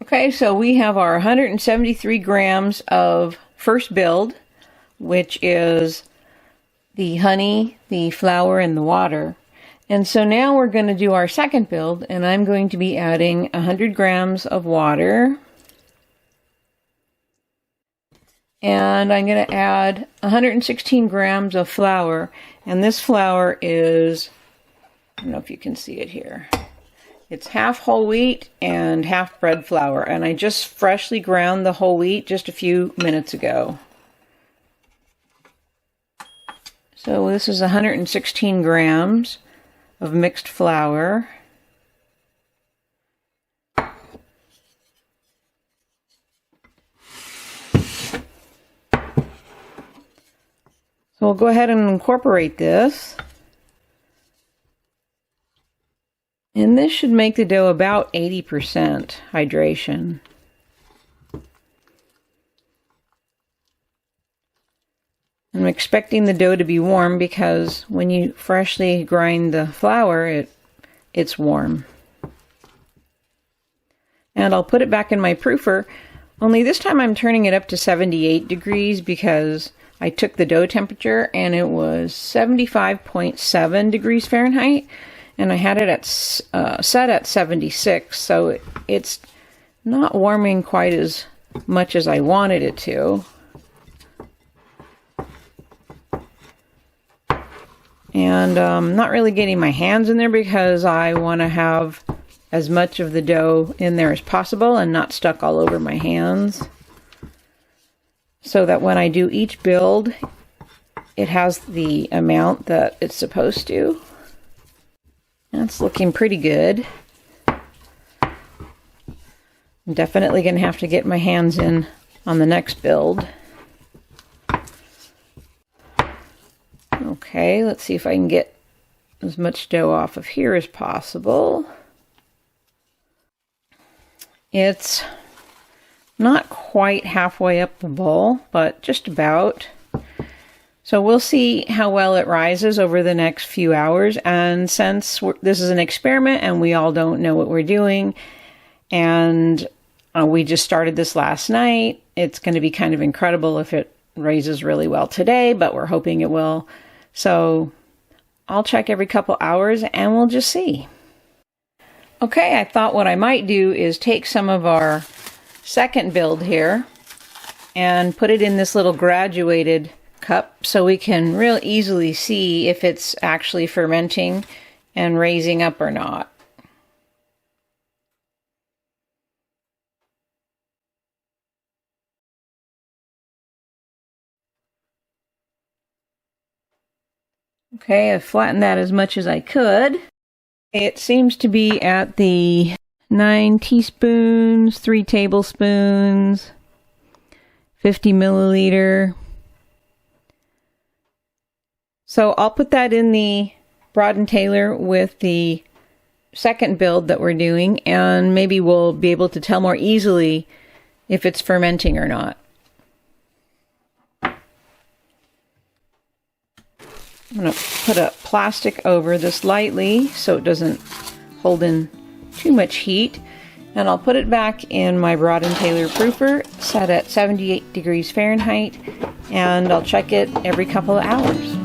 Okay, so we have our 173 grams of first build, which is the honey, the flour, and the water. And so now we're going to do our second build, and I'm going to be adding 100 grams of water. And I'm going to add 116 grams of flour. And this flour is, I don't know if you can see it here. It's half whole wheat and half bread flour, and I just freshly ground the whole wheat just a few minutes ago. So this is 116 grams of mixed flour. So we'll go ahead and incorporate this. And this should make the dough about 80% hydration. I'm expecting the dough to be warm because when you freshly grind the flour, it's warm. And I'll put it back in my proofer, only this time I'm turning it up to 78 degrees because I took the dough temperature and it was 75.7 degrees Fahrenheit. And I had it set at 76, so it's not warming quite as much as I wanted it to. And I'm not really getting my hands in there because I want to have as much of the dough in there as possible and not stuck all over my hands. So that when I do each build, it has the amount that it's supposed to. That's looking pretty good. I'm definitely going to have to get my hands in on the next build. Okay, let's see if I can get as much dough off of here as possible. It's not quite halfway up the bowl, but just about. So we'll see how well it rises over the next few hours. And since this is an experiment and we all don't know what we're doing, and we just started this last night, it's going to be kind of incredible if it raises really well today, but we're hoping it will. So I'll check every couple hours and we'll just see. Okay, I thought what I might do is take some of our second build here and put it in this little graduated cup so we can real easily see if it's actually fermenting and raising up or not. Okay, I've flattened that as much as I could. It seems to be at the 9 teaspoons, 3 tablespoons, 50 milliliter. So I'll put that in the Broad and Taylor with the second build that we're doing, and maybe we'll be able to tell more easily if it's fermenting or not. I'm going to put a plastic over this lightly so it doesn't hold in too much heat. And I'll put it back in my Broad and Taylor proofer set at 78 degrees Fahrenheit, and I'll check it every couple of hours.